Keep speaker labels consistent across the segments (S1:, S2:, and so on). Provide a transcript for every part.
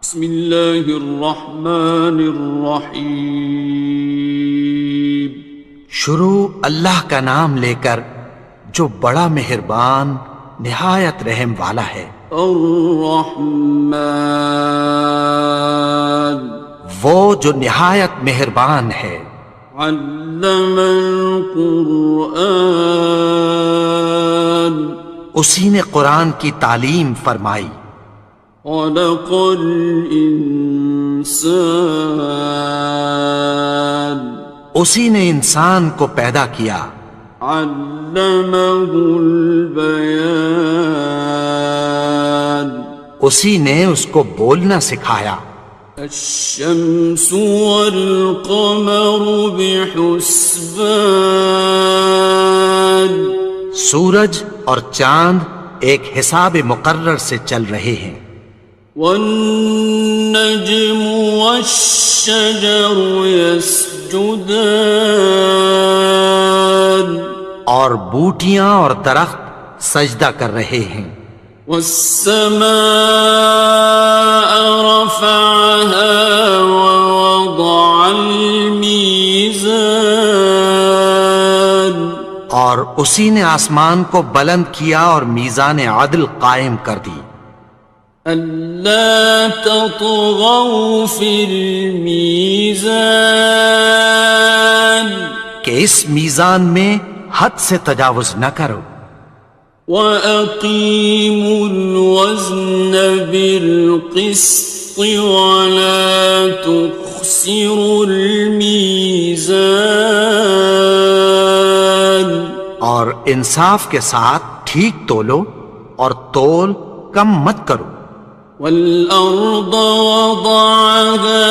S1: بسم اللہ الرحمن الرحیم۔
S2: شروع اللہ کا نام لے کر جو بڑا مہربان نہایت رحم والا ہے۔
S1: الرحمن،
S2: وہ جو نہایت مہربان ہے۔
S1: علم القرآن،
S2: اسی نے قرآن کی تعلیم فرمائی۔
S1: خلق الانسان،
S2: اسی نے انسان کو پیدا کیا۔
S1: علمہ البیان،
S2: اسی نے اس کو بولنا سکھایا۔
S1: الشمس والقمر بحسبان،
S2: سورج اور چاند ایک حساب مقرر سے چل رہے ہیں۔
S1: والنجم والشجر يسجدان،
S2: اور بوٹیاں اور درخت سجدہ کر رہے ہیں۔
S1: والسماء رفعها ووضع الميزان،
S2: اور اسی نے آسمان کو بلند کیا اور میزان عدل قائم کر دی۔
S1: ألا تطغوا في الميزان،
S2: کہ اس میزان میں حد سے تجاوز نہ کرو۔
S1: وَأَقِيمُوا الْوَزْنَ بِالْقِسْطِ وَلَا تُخْسِرُوا الْمِيزَانَ،
S2: اور انصاف کے ساتھ ٹھیک تولو اور تول کم مت کرو۔
S1: وَالْأَرْضَ وَضَعَهَا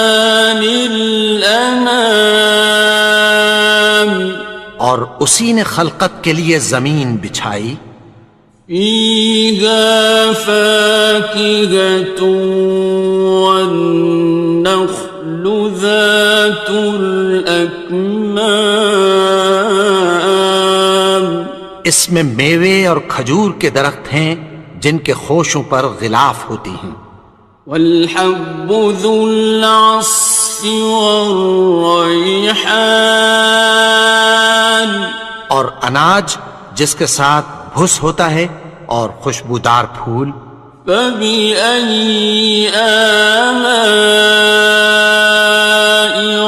S1: لِلْأَنَامِ،
S2: اور اسی نے خلقت کے لیے زمین بچھائی۔
S1: فِيهَا فَاكِهَةٌ وَالنَّخْلُ ذَاتُ الْأَكْمَامِ،
S2: اس میں میوے اور کھجور کے درخت ہیں جن کے خوشوں پر غلاف ہوتی ہیں۔
S1: وَالْحَبُّ ذُو الْعَصْفِ وَالرَّيْحَانِ،
S2: اور اناج جس کے ساتھ بھس ہوتا ہے اور خوشبودار پھول۔
S1: فَبِأَيِّ آلَاءِ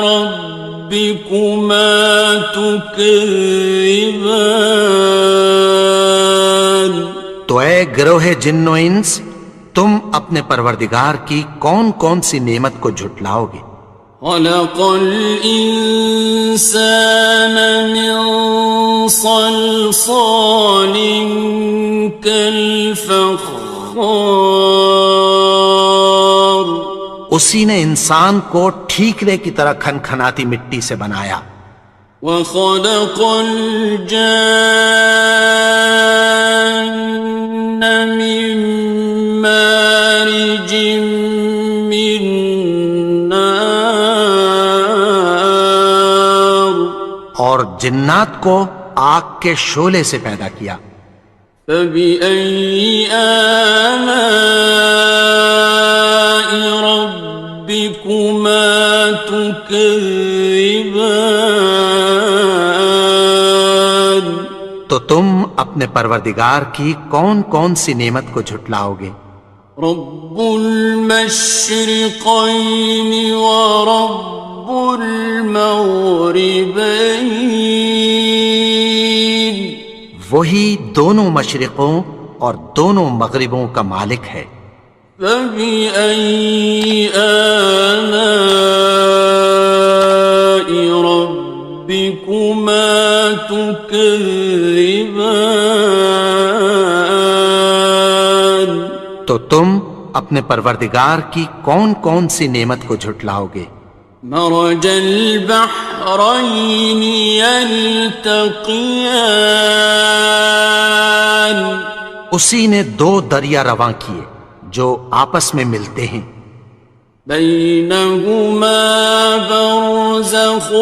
S1: رَبِّكُمَا تُكَذِّبَانِ،
S2: تو اے گروہ جن و انس، تم اپنے پروردگار کی کون کون سی نعمت کو جھٹلاؤ گے؟
S1: خَلَقَ الْإِنسَانَ مِنْ صَلْصَالٍ كَالْفَخَّارِ،
S2: اسی نے انسان کو ٹھیکرے کی طرح کھنکھناتی مٹی سے بنایا۔
S1: وَخَلَقَ الْجَانَّ مِن مَّارِجٍ مِّن نَّارٍ،
S2: اور جنات کو آگ کے شعلے سے پیدا کیا۔
S1: فَبِأَيِّ آلَاءِ رَبِّكُمَا تُكَذِّبَانِ،
S2: تو تم اپنے پروردگار کی کون کون سی نعمت کو جھٹلاؤ گے؟
S1: رب المشرقین ورب المغربین،
S2: وہی دونوں مشرقوں اور دونوں مغربوں کا مالک ہے۔
S1: فَبِأَيِّ آلَاءِ رَبِّكُمَا تُكَذِّبَانِ،
S2: تو تم اپنے پروردگار کی کون کون سی نعمت کو جھٹلاؤ گے؟
S1: مرج البحرین یلتقیان،
S2: اسی نے دو دریا رواں کیے جو آپس میں ملتے ہیں۔
S1: بینہما برزخ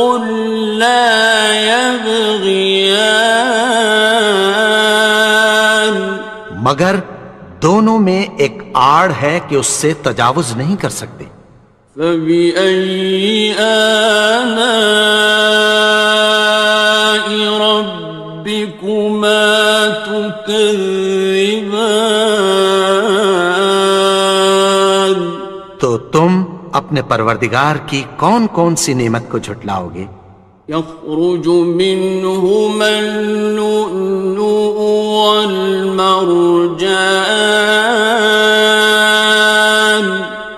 S1: لا یبغیان،
S2: مگر دونوں میں ایک آڑ ہے کہ اس سے تجاوز نہیں کر سکتے۔
S1: فبأي آلاء ربكما تكذبان؟
S2: تو تم اپنے پروردگار کی کون کون سی نعمت کو جھٹلاؤ گے؟
S1: يخرج منهما اللؤلؤ والمرجان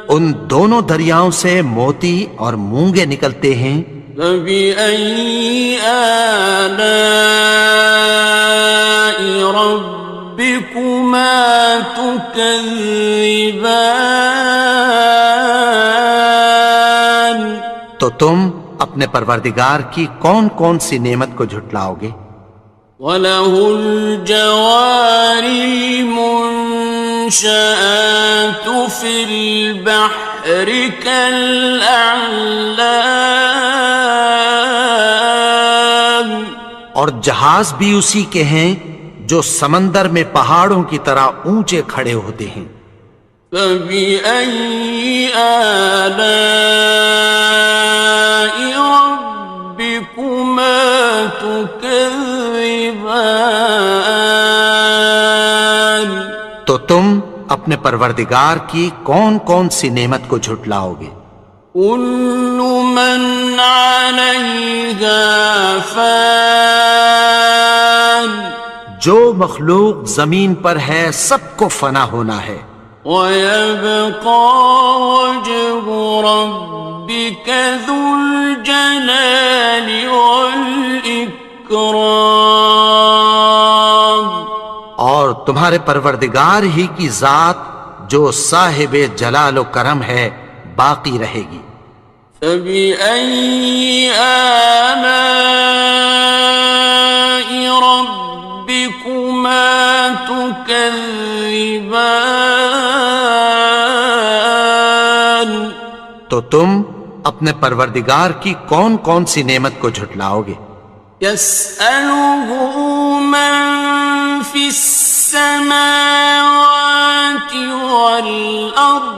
S2: ان دونوں دریاؤں سے موتی اور مونگے نکلتے ہیں۔
S1: فبأي آلاء ربكما تكذبان؟
S2: تو تم اپنے پروردگار کی کون کون سی نعمت کو جھٹلاؤ گے؟
S1: وَلَهُ الْجَوَارِ الْمُنشَآتُ فِي الْبَحْرِ كَالْأَعْلَامِ،
S2: اور جہاز بھی اسی کے ہیں جو سمندر میں پہاڑوں کی طرح اونچے کھڑے ہوتے ہیں۔
S1: فَبِأَيِّ آلَاءِ رَبِّكُمَا تُكَذِّبَانِ؟
S2: تو تم اپنے پروردگار کی کون کون سی نعمت کو جھٹلاؤ گے؟
S1: كُلُّ مَنْ عَلَيْهَا فَانٍ،
S2: جو مخلوق زمین پر ہے سب کو فنا ہونا ہے۔
S1: وَيَبْقَى وَجْهُ رَبِّكَ ذُو الْجَلَالِ وَالْإِكْرَامِ،
S2: اور تمہارے پروردگار ہی کی ذات جو صاحب جلال و کرم ہے باقی رہے گی۔
S1: فَبِأَيِّ آلَاءِ رَبِّكُمَا تُكَذِّبَانِ؟
S2: تو تم اپنے پروردگار کی کون کون سی نعمت کو جھٹلاؤ گے؟
S1: يَسْأَلُهُ مَن فِي السَّمَاوَاتِ وَالْأَرْضِ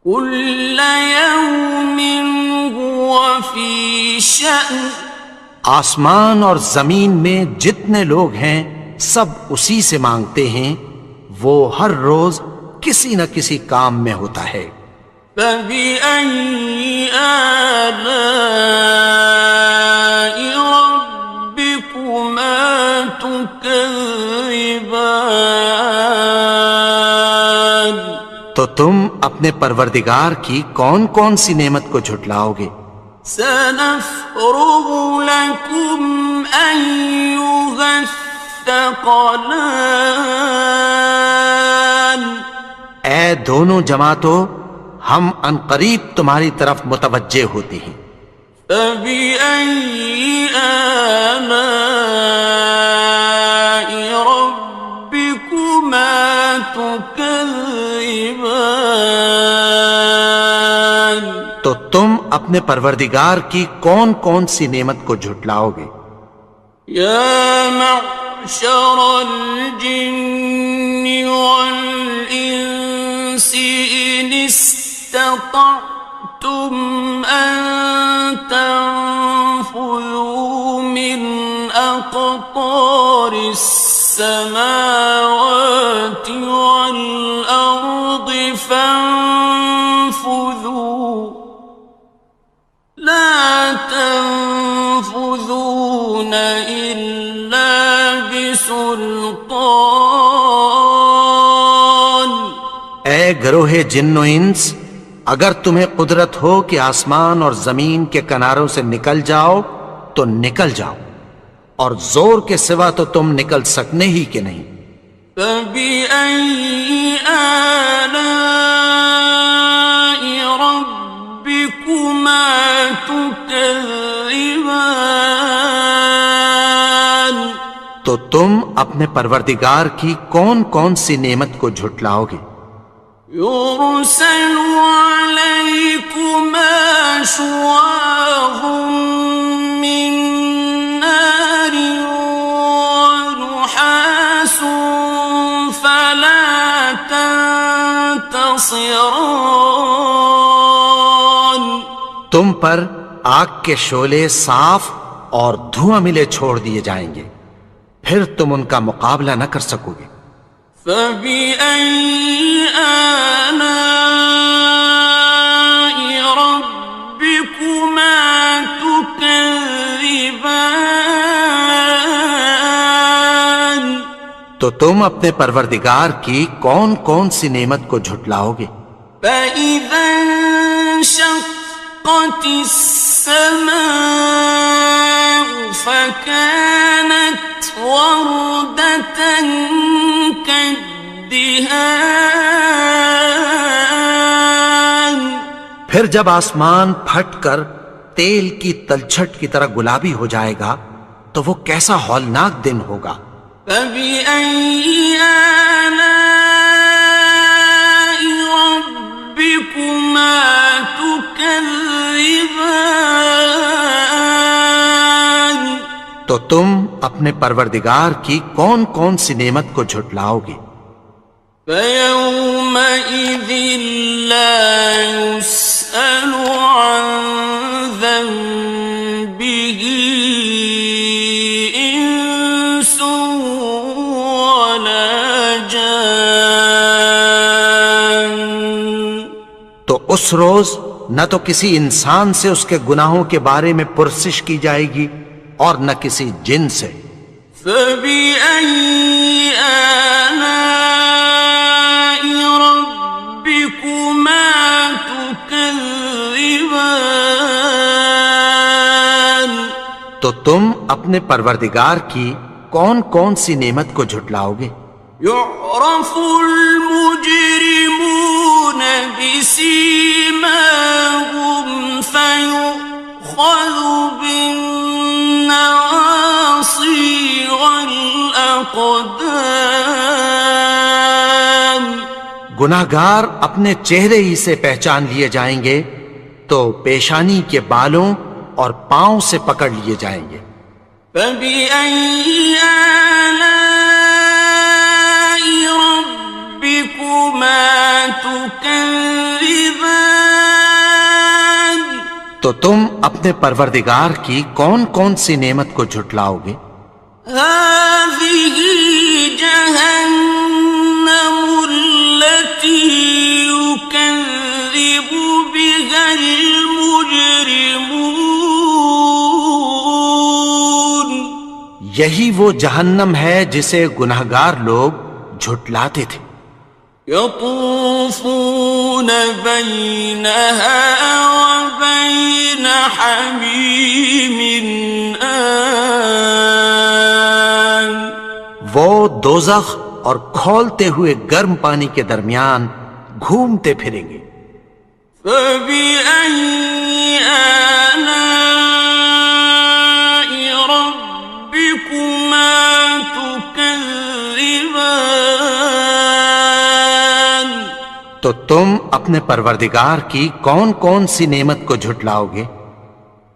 S1: كُلَّ يَوْمٍ هُوَ فِي شَأْنٍ،
S2: آسمان اور زمین میں جتنے لوگ ہیں سب اسی سے مانگتے ہیں، وہ ہر روز کسی نہ کسی کام میں ہوتا ہے۔
S1: فَبِأَيِّ آلَاءِ رَبِّكُمَا تُكَذِّبَانِ؟
S2: تو تم اپنے پروردگار کی کون کون سی نعمت کو جھٹلاؤ گے؟
S1: سَنَفْرُغُ لَكُمْ أَيُّهَ الثَّقَلَانِ،
S2: اے دونوں جماعتوں ہم عنقریب تمہاری طرف متوجہ ہوتے ہیں۔
S1: فَبِأَيِّ آلَاءِ رَبِّكُمَا تُكَذِّبَانِ؟
S2: تو تم اپنے پروردگار کی کون کون سی نعمت کو جھٹلاؤ گے؟
S1: يَا مَعْشَرَ الْجِنِّ وَالْإِنسِ إِنِ اسْتَطَعْتُمْ أَن تَنفُذُوا مِنْ أَقْطَارِ السَّمَاوَاتِ وَالْأَرْضِ فَانفُذُوا لَا تَنفُذُونَ إِلَّا بِسُلْطَانٍ۔
S2: اے گروہ جن و انس، اگر تمہیں قدرت ہو کہ آسمان اور زمین کے کناروں سے نکل جاؤ تو نکل جاؤ، اور زور کے سوا تو تم نکل سکنے ہی کہ نہیں۔
S1: فَبِأَيِّ آلَاءِ رَبِّكُمَا تُكَذِّبَانِ؟
S2: تو تم اپنے پروردگار کی کون کون سی نعمت کو جھٹلاؤ گے؟
S1: يُرْسَلُ عَلَيْكُمَا شُوَاظٌ مِّن نَّارٍ وَنُحَاسٌ خصران.
S2: تم پر آگ کے شعلے صاف اور دھواں ملے چھوڑ دیے جائیں گے، پھر تم ان کا مقابلہ نہ کر سکو گے۔
S1: فبأي آلاء ربكما تكذبان.
S2: تو تم اپنے پروردگار کی کون کون سی نعمت کو جھٹلاؤ گے؟
S1: فإذا انشقت السماء فكانت وردة كالدهان.
S2: پھر جب آسمان پھٹ کر تیل کی تلچھٹ کی طرح گلابی ہو جائے گا تو وہ کیسا ہولناک دن ہوگا۔
S1: فبأي آلاء ربكما تكذبان.
S2: تو تم اپنے پروردگار کی کون کون سی نعمت کو جھٹلاؤ گے؟
S1: فيومئذ لا يسأل عن ذنبه إنس ولا جان.
S2: تو اس روز نہ تو کسی انسان سے اس کے گناہوں کے بارے میں پرسش کی جائے گی اور نہ کسی جن سے۔
S1: فبأي آلاء ربكما تكذبان.
S2: تو تم اپنے پروردگار کی کون کون سی نعمت کو جھٹلاؤ گے؟
S1: يعرف المجرمون بسيماهم فيؤخذ بالنواصي والأقدام.
S2: گناہگار اپنے چہرے ہی سے پہچان لیے جائیں گے تو پیشانی کے بالوں اور پاؤں سے پکڑ لیے جائیں گے۔
S1: فبأي آلاء ربكما تكذبان.
S2: تو تم اپنے پروردگار کی کون کون سی نعمت کو جھٹلاؤ گے؟
S1: هذه جهنم التي يكذب بها المجرمون.
S2: یہی وہ جہنم ہے جسے گناہگار لوگ جھٹلاتے تھے۔
S1: يطوفون بينها وبين حميم آن.
S2: وہ دوزخ اور کھولتے ہوئے گرم پانی کے درمیان گھومتے پھریں گے۔
S1: فبأي آلاء ربكما تكذبان.
S2: تو تم اپنے پروردگار کی کون کون سی نعمت کو جھٹلاؤ گے؟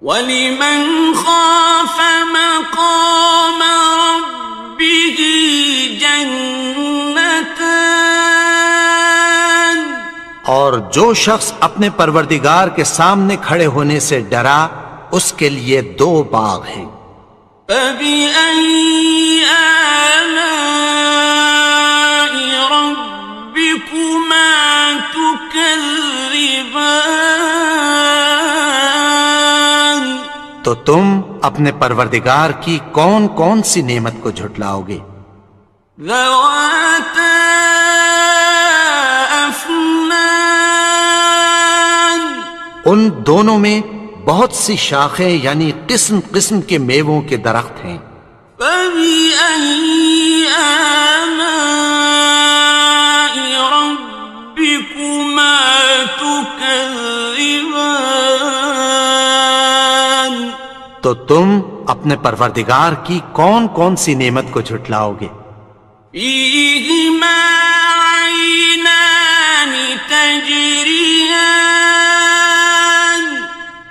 S1: وَلِمَنْ خَافَ مَقَامَ رَبِّهِ جَنَّتَانِ.
S2: اور جو شخص اپنے پروردگار کے سامنے کھڑے ہونے سے ڈرا اس کے لیے دو باغ ہیں۔
S1: فَبِأَيِّ آلَاءِ رَبِّكُمَا تُكَذِّبَانِ.
S2: تو تم اپنے پروردگار کی کون کون سی نعمت کو جھٹلاؤ گے؟
S1: ذَوَاتَا أَفْنَانٍ.
S2: ان دونوں میں بہت سی شاخیں یعنی قسم قسم کے میووں کے درخت ہیں۔
S1: فَبِأَيِّ آلَاءِ رَبِّكُمَا تُكَذِّبَانِ.
S2: تو تم اپنے پروردگار کی کون کون سی نعمت کو جھٹلاؤ گے؟
S1: فِيهِمَا عَيْنَانِ تَجْرِيَانِ.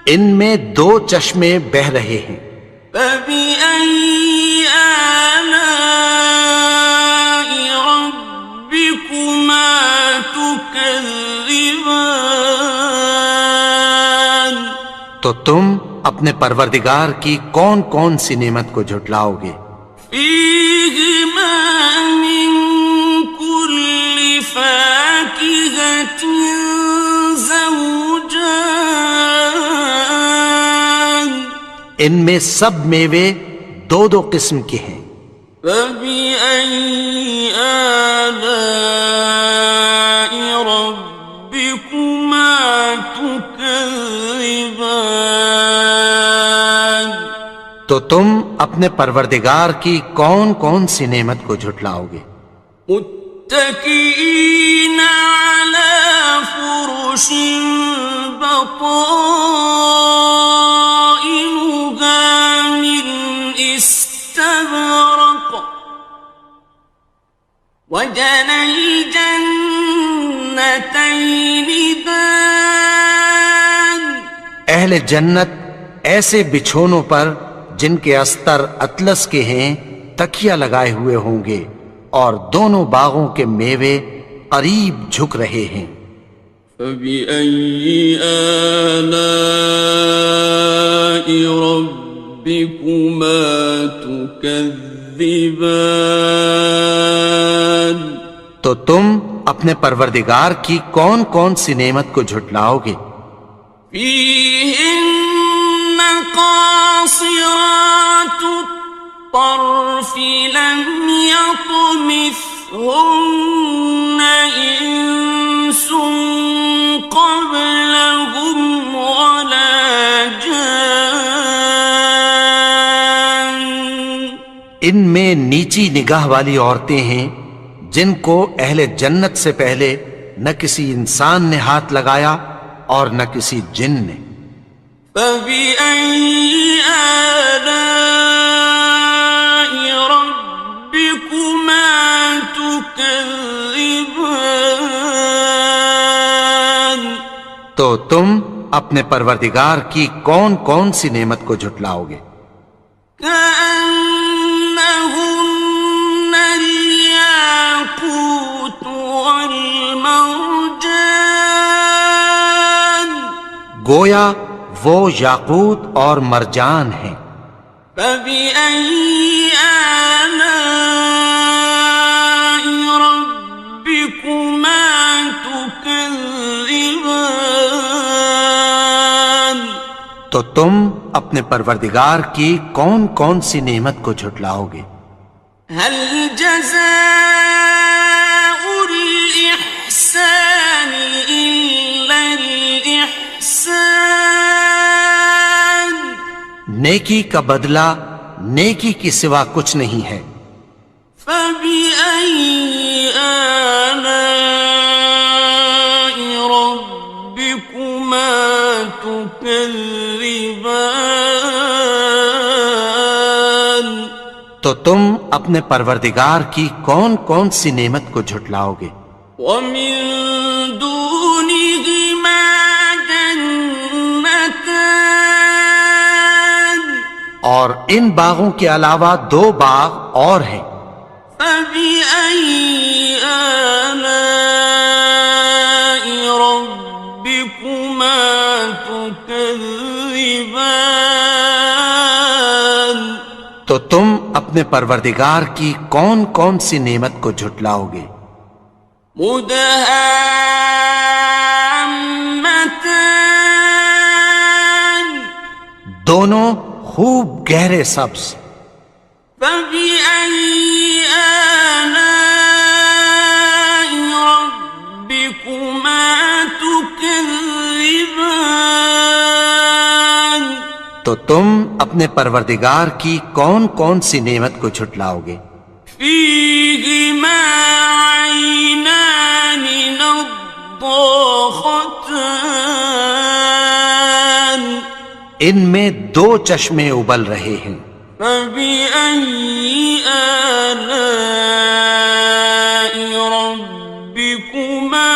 S2: ان میں دو چشمے بہہ رہے ہیں۔
S1: فَبِأَيِّ آلَاءِ رَبِّكُمَا تُكَذِّبَانِ. تكذبان
S2: تو تم اپنے پروردگار کی کون کون سی نعمت کو جھٹلاؤ گے؟
S1: فيهما من كل فاكهة زوجان
S2: ان میں سب میوے دو دو قسم کے ہیں۔
S1: فبأي آلاء ربكما تكذبان
S2: تو تم اپنے پروردگار کی کون کون سی نعمت کو جھٹلاؤ گے؟
S1: متكئين على فرش بطائنها من استبرق وجنى الجنتين دان
S2: اہل جنت ایسے بچھونوں پر جن کے استر اطلس کے ہیں تکیہ لگائے ہوئے ہوں گے، اور دونوں باغوں کے میوے قریب جھک رہے ہیں۔
S1: فبأي آلاء ربكما تكذبان
S2: تو تم اپنے پروردگار کی کون کون سی نعمت کو جھٹلاؤ گے؟
S1: فيهن قاصرات الطرف لم يطمثهن إنس قبلهم ولا جان
S2: ان میں نیچی نگاہ والی عورتیں ہیں جن کو اہل جنت سے پہلے نہ کسی انسان نے ہاتھ لگایا اور نہ کسی جن نے۔
S1: فبأي آلاء ربكما تكذبان
S2: تو تم اپنے پروردگار کی کون کون سی نعمت کو جھٹلاؤ گے؟
S1: كأنهن الياقوت والمرجان
S2: گویا وہ یاقوت اور مرجان ہیں۔
S1: فبأي آلاء ربكما تكذبان
S2: تو تم اپنے پروردگار کی کون کون سی نعمت کو جھٹلاؤ گے؟
S1: هل جزاء الإحسان إلا الإحسان
S2: نیکی کا بدلہ نیکی کی سوا کچھ نہیں ہے۔
S1: فبأي آلاء ربكما تكذبان
S2: تو تم اپنے پروردگار کی کون کون سی نعمت کو جھٹلاؤ گے؟
S1: ومن دونهما جنتان
S2: اور ان باغوں کے علاوہ دو باغ اور ہیں۔
S1: فبأي آلاء ربكما تكذبان
S2: تو تم اپنے پروردگار کی کون کون سی نعمت کو جھٹلاؤ گے؟
S1: مدهامتان
S2: دونوں خوب گہرے سبز۔
S1: فبأي آلاء ربكما تكذبان
S2: تو تم اپنے پروردگار کی کون کون سی نعمت کو جھٹلاؤ گے؟
S1: فيهما عينان نضاختان
S2: ان میں دو چشمے ابل رہے ہیں۔
S1: فبأي آلاء ربكما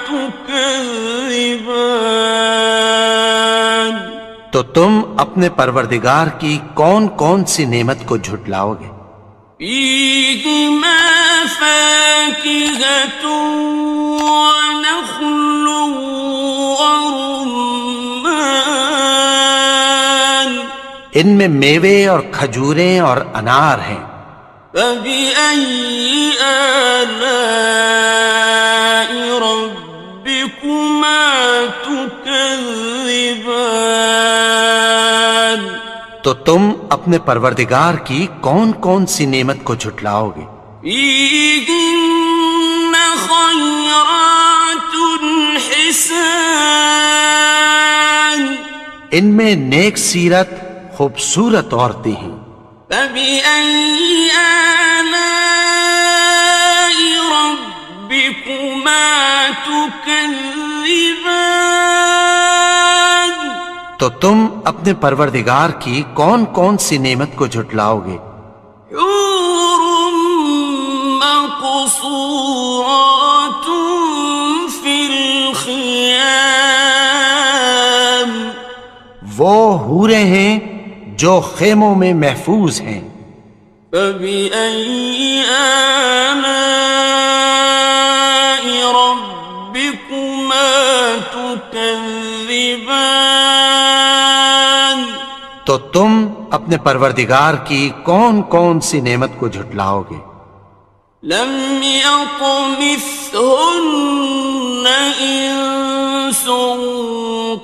S1: تكذبان
S2: تو تم اپنے پروردگار کی کون کون سی نعمت کو جھٹلاؤ گے؟
S1: فيهما فاكهة ونخل ورمان
S2: ان میں میوے اور کھجوریں اور انار ہیں.
S1: فبأي آلاء ربكما تكذبان
S2: تو تم اپنے پروردگار کی کون کون سی نعمت کو جھٹلاؤ گے؟
S1: فيهن خيرات حسان
S2: ان میں نیک سیرت خوبصورت عورتیں ہیں.
S1: فبأي آلاء ربكما تكذبان
S2: تو تم اپنے پروردگار کی کون کون سی نعمت کو جھٹلاؤ گے؟
S1: حور مقصورات في الخيام
S2: وہ حوریں ہیں جو خیموں میں محفوظ ہیں.
S1: فبأي آلاء ربكما تكذبان
S2: تو تم اپنے پروردگار کی کون کون سی نعمت کو جھٹلاؤ گے؟
S1: لم يطمثهن إنس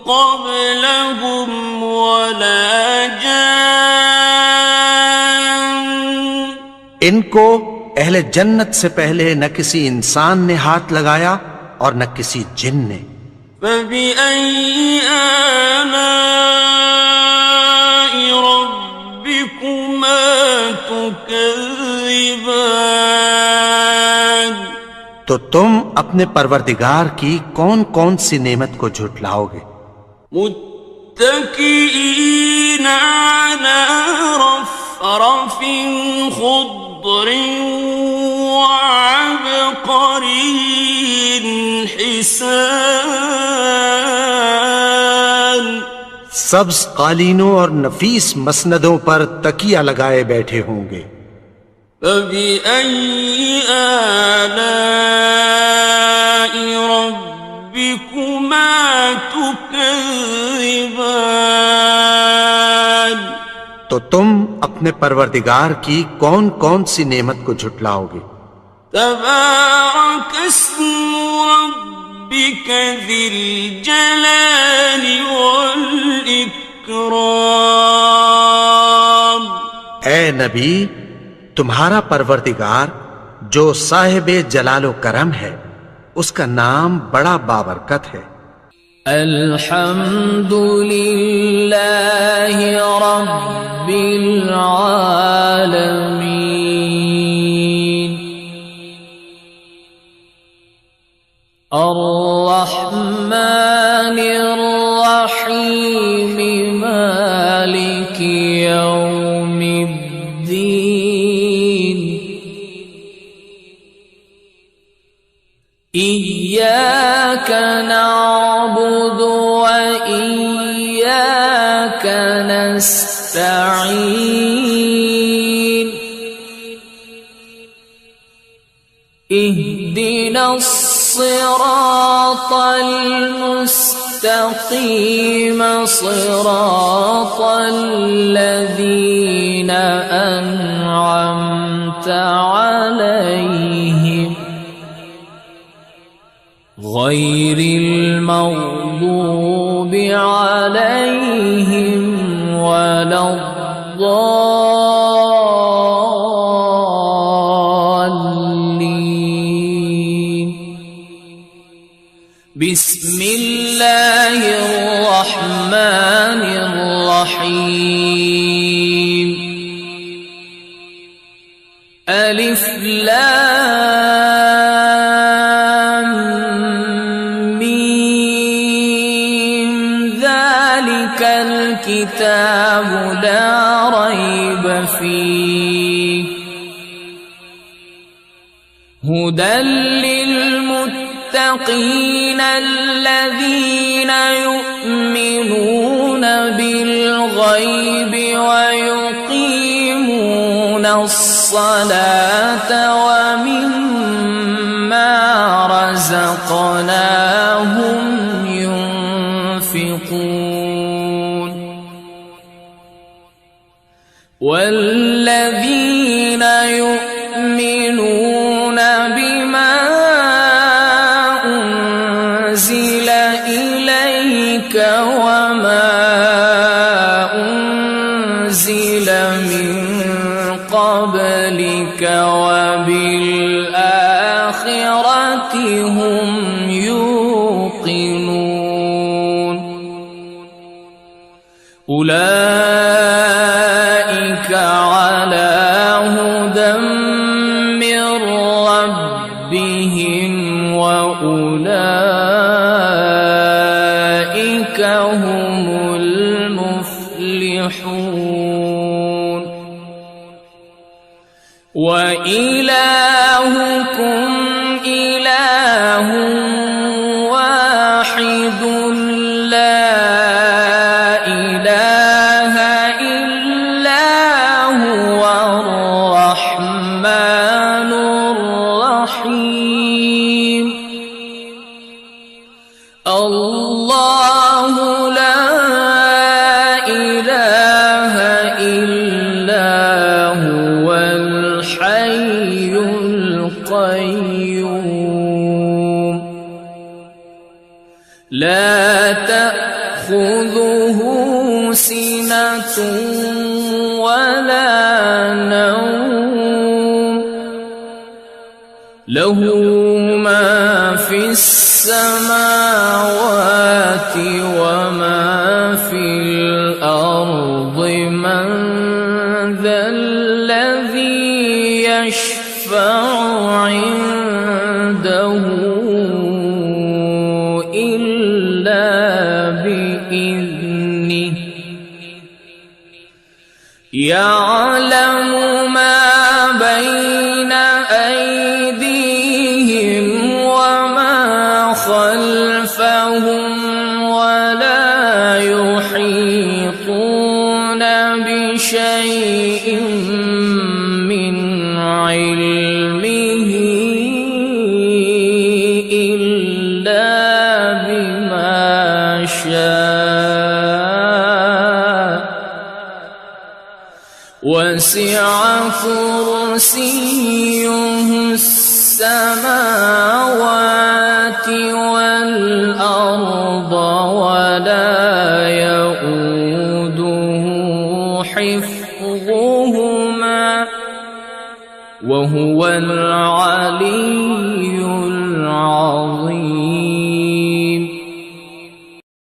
S1: قبلهم ولا جان
S2: ان کو اہل جنت سے پہلے نہ کسی انسان نے ہاتھ لگایا اور نہ کسی جن نے.
S1: فبأي آلاء ربكما تكذبان
S2: تو تم اپنے پروردگار کی کون کون سی نعمت کو جھٹلاؤ گے؟
S1: متكئين على رفرف خضر وعبقري حسان
S2: سبز قالینوں اور نفیس مسندوں پر تکیہ لگائے بیٹھے ہوں گے.
S1: فبأي آلاء ربكما تكذبان
S2: تو تم اپنے پروردگار کی کون کون سی نعمت کو جھٹلاؤ گے؟
S1: تبارك اسم ربك ذي الجلال والإكرام
S2: اے نبی، تمہارا پروردگار جو صاحب جلال و کرم ہے، اس کا نام بڑا بابرکت ہے.
S3: الحمد للہ رب العالمین الرحمن الرحیم مالک یوم الدین إياك نعبد وإياك نستعين اهدنا الصراط المستقيم صراط الذين أنعمت عليهم غير المغضوب عليهم ولا الضالين بسم الله الرحمن الرحيم ألف لام ميم ذلك الكتاب لا ريب فيه هدى للمتقين الذين يؤمنون بالغيب ويقيمون الصلاة ومما يحيطون والذين يؤمنون بما أنزل إليك وما أنزل من قبلك وبالآخرة هم يوقنون أولئك على هدى من ربهم وأولئك هم المفلحون وإلهكم إله واحد لا إله إلا هو الرحمن الرحيم الله لا إله إلا هو الحي القيوم لا تأخذه سنة ولا نوم له ما في السماوات وما في الأرض من ذا الذي يشفع عنده إلا بإذنه يعلم ما بين أيديهم وما خلفهم ولا يحيطون بشيء من علمه إلا بما شاء وسع كرسيه السماوات والأرض ولا يؤوده حفظهما وهو العلي